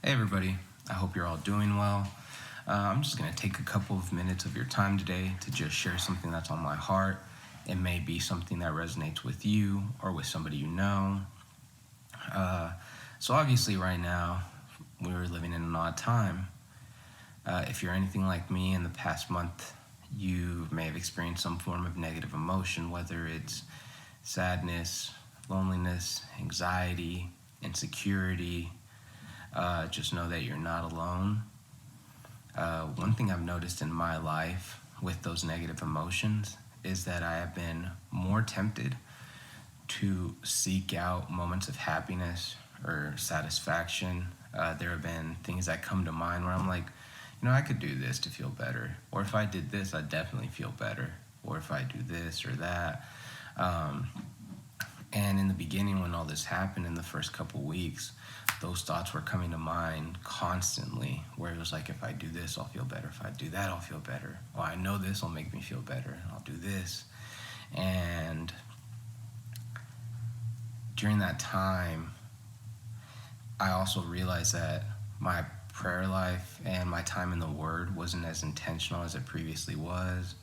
Hey everybody, I hope you're all doing well. I'm just going to take a couple of minutes of your time today to just share something that's on my heart. It may be something that resonates with you or with somebody you know. So obviously right now, we're living in an odd time. If you're anything like me, in the past month, you may have experienced some form of negative emotion, whether it's sadness, loneliness, anxiety, insecurity. Just know that you're not alone. One thing I've noticed in my life with those negative emotions is that I have been more tempted to seek out moments of happiness or satisfaction. There have been things that come to mind where I'm like, I could do this to feel better. Or if I did this, I'd definitely feel better. Or if I do this or that. And in the beginning, when all this happened in the first couple weeks, those thoughts were coming to mind constantly, where it was like, if I do this, I'll feel better. If I do that, I'll feel better. Well, I know this will make me feel better. I'll do this. And during that time, I also realized that my prayer life and my time in the Word wasn't as intentional as it previously was.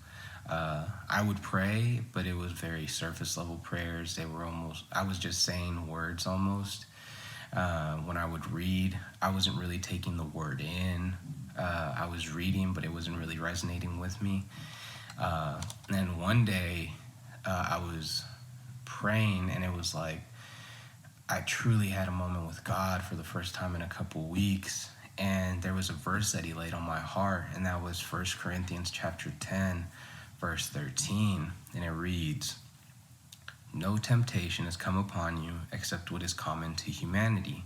I would pray, but it was very surface level prayers. I was just saying words almost. When I would read, I wasn't really taking the word in. I was reading, but it wasn't really resonating with me. And one day, I was praying, and it was like I truly had a moment with God for the first time in a couple weeks. And there was a verse that He laid on my heart, and that was 1 Corinthians chapter 10, verse 13. And it reads, "No temptation has come upon you except what is common to humanity.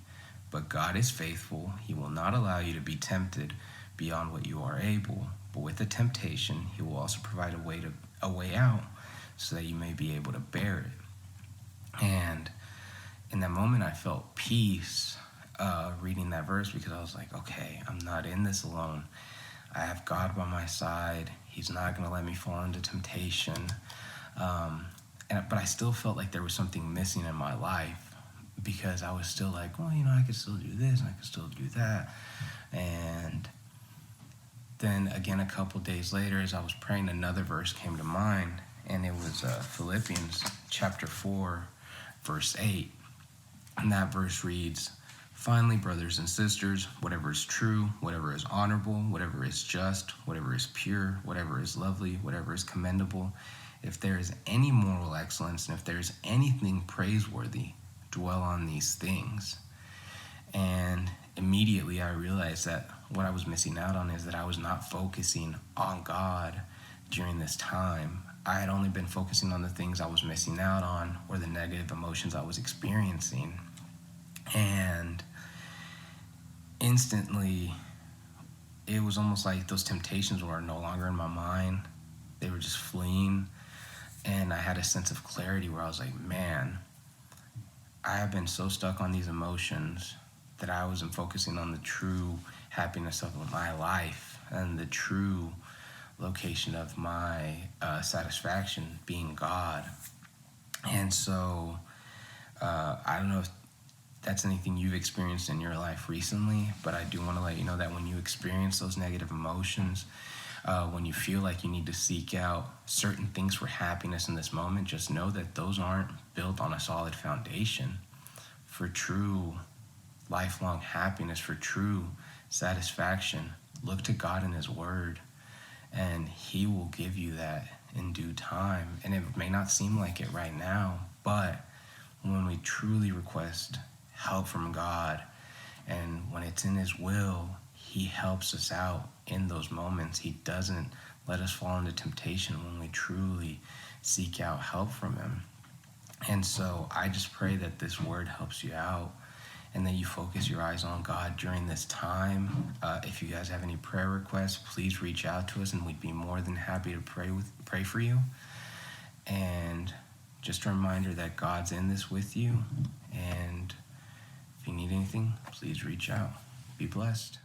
But God is faithful. He will not allow you to be tempted beyond what you are able. But with the temptation, He will also provide a way out so that you may be able to bear it." And in that moment, I felt peace reading that verse, because I was like, okay, I'm not in this alone. I have God by my side. He's not going to let me fall into temptation. But I still felt like there was something missing in my life, because I was still like, well, I could still do this and I could still do that. And then again, a couple days later, as I was praying, another verse came to mind, and it was Philippians chapter 4, verse 8. And that verse reads, "Finally, brothers and sisters, whatever is true, whatever is honorable, whatever is just, whatever is pure, whatever is lovely, whatever is commendable, if there is any moral excellence, and if there is anything praiseworthy, dwell on these things." And immediately I realized that what I was missing out on is that I was not focusing on God during this time. I had only been focusing on the things I was missing out on, or the negative emotions I was experiencing. And instantly, it was almost like those temptations were no longer in my mind. They were just fleeing. And I had a sense of clarity where I was like, man, I have been so stuck on these emotions that I wasn't focusing on the true happiness of my life and the true location of my satisfaction being God. And so I don't know if that's anything you've experienced in your life recently, but I do want to let you know that when you experience those negative emotions, when you feel like you need to seek out certain things for happiness in this moment, just know that those aren't built on a solid foundation. For true lifelong happiness, for true satisfaction, look to God and His Word, and He will give you that in due time. And it may not seem like it right now, but when we truly request help from God, and when it's in His will, He helps us out in those moments. He doesn't let us fall into temptation when we truly seek out help from Him. And so I just pray that this word helps you out, and that you focus your eyes on God during this time. If you guys have any prayer requests, please reach out to us, and we'd be more than happy to pray for you. And just a reminder that God's in this with you, and if you need anything, please reach out. Be blessed.